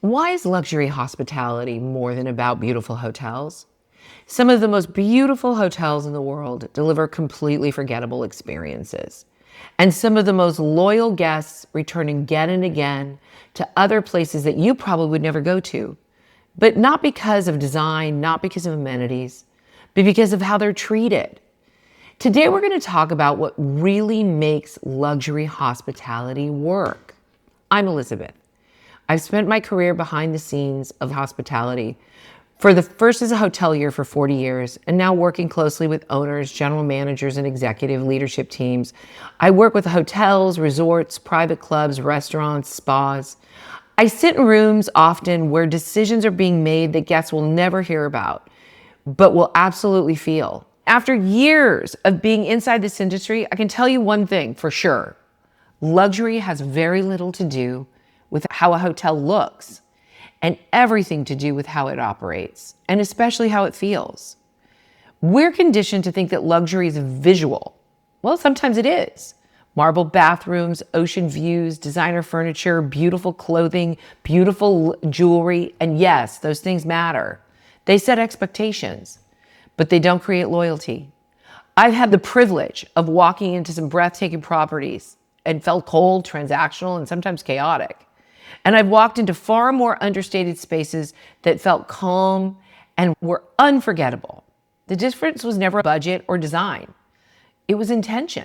Why is luxury hospitality more than about beautiful hotels? Some of the most beautiful hotels in the world deliver completely forgettable experiences. And some of the most loyal guests return again and again to other places that you probably would never go to. But not because of design, not because of amenities, but because of how they're treated. Today, we're going to talk about what really makes luxury hospitality work. I'm Elizabeth. I've spent my career behind the scenes of hospitality, first as a hotelier for 40 years, and now working closely with owners, general managers, and executive leadership teams. I work with hotels, resorts, private clubs, restaurants, spas. I sit in rooms often where decisions are being made that guests will never hear about, but will absolutely feel. After years of being inside this industry, I can tell you one thing for sure. Luxury has very little to do with how a hotel looks, and everything to do with how it operates, and especially how it feels. We're conditioned to think that luxury is visual. Well, sometimes it is. Marble bathrooms, ocean views, designer furniture, beautiful clothing, beautiful jewelry, and yes, those things matter. They set expectations, but they don't create loyalty. I've had the privilege of walking into some breathtaking properties and felt cold, transactional, and sometimes chaotic. And I've walked into far more understated spaces that felt calm and were unforgettable. The difference was never budget or design. It was intention.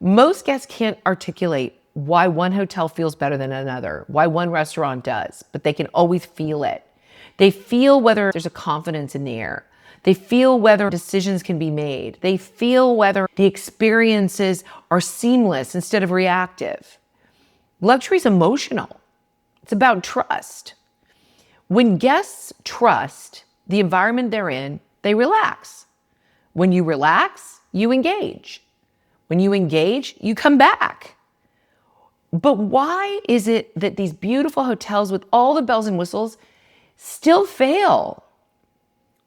Most guests can't articulate why one hotel feels better than another, why one restaurant does, but they can always feel it. They feel whether there's a confidence in the air. They feel whether decisions can be made. They feel whether the experiences are seamless instead of reactive. Luxury is emotional. It's about trust. When guests trust the environment they're in, they relax. When you relax, you engage. When you engage, you come back. But why is it that these beautiful hotels with all the bells and whistles still fail?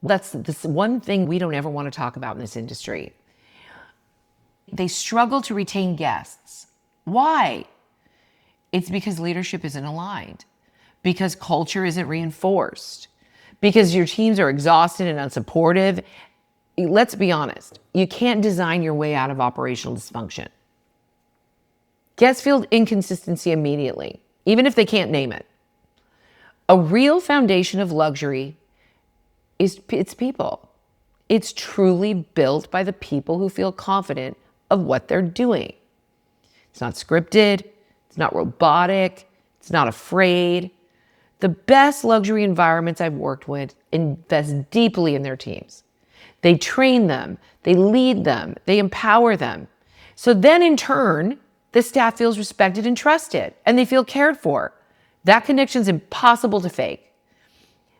That's this one thing we don't ever want to talk about in this industry. They struggle to retain guests. Why? It's because leadership isn't aligned, because culture isn't reinforced, because your teams are exhausted and unsupportive. Let's be honest, you can't design your way out of operational dysfunction. Guests feel inconsistency immediately, even if they can't name it. A real foundation of luxury is its people. It's truly built by the people who feel confident of what they're doing. It's not scripted. It's not robotic. It's not afraid. The best luxury environments I've worked with invest deeply in their teams. They train them. They lead them. They empower them. So then in turn, the staff feels respected and trusted, and they feel cared for. That connection is impossible to fake.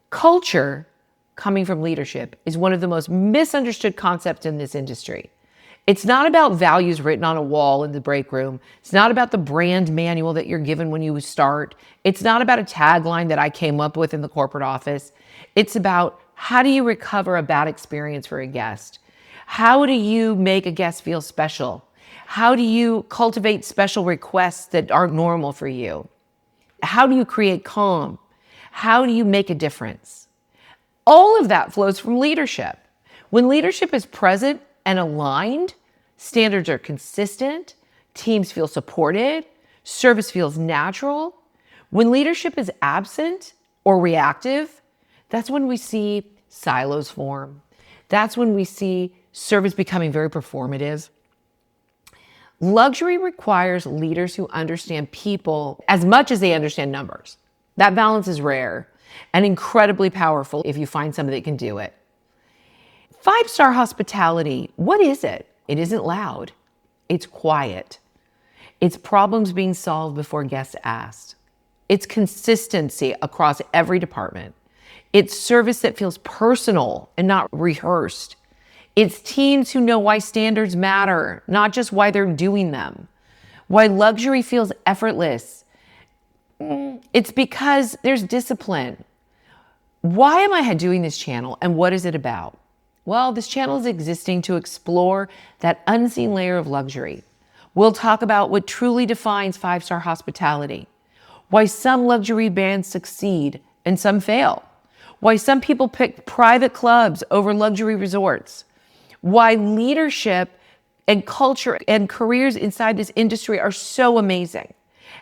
Culture, coming from leadership, is one of the most misunderstood concepts in this industry. It's not about values written on a wall in the break room. It's not about the brand manual that you're given when you start. It's not about a tagline that I came up with in the corporate office. It's about how do you recover a bad experience for a guest? How do you make a guest feel special? How do you cultivate special requests that aren't normal for you? How do you create calm? How do you make a difference? All of that flows from leadership. When leadership is present and aligned, standards are consistent, teams feel supported, service feels natural. When leadership is absent or reactive, that's when we see silos form. That's when we see service becoming very performative. Luxury requires leaders who understand people as much as they understand numbers. That balance is rare and incredibly powerful if you find somebody that can do it. Five-star hospitality, what is it? It isn't loud. It's quiet. It's problems being solved before guests ask. It's consistency across every department. It's service that feels personal and not rehearsed. It's teams who know why standards matter, not just why they're doing them. Why luxury feels effortless. It's because there's discipline. Why am I doing this channel and what is it about? Well, this channel is existing to explore that unseen layer of luxury. We'll talk about what truly defines five-star hospitality, why some luxury brands succeed and some fail, why some people pick private clubs over luxury resorts, why leadership and culture and careers inside this industry are so amazing,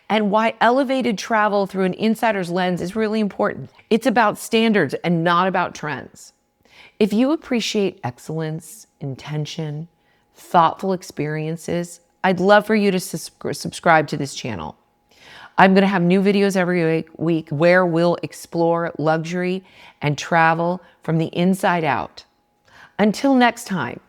and why elevated travel through an insider's lens is really important. It's about standards and not about trends. If you appreciate excellence, intention, thoughtful experiences, I'd love for you to subscribe to this channel. I'm going to have new videos every week where we'll explore luxury and travel from the inside out. Until next time,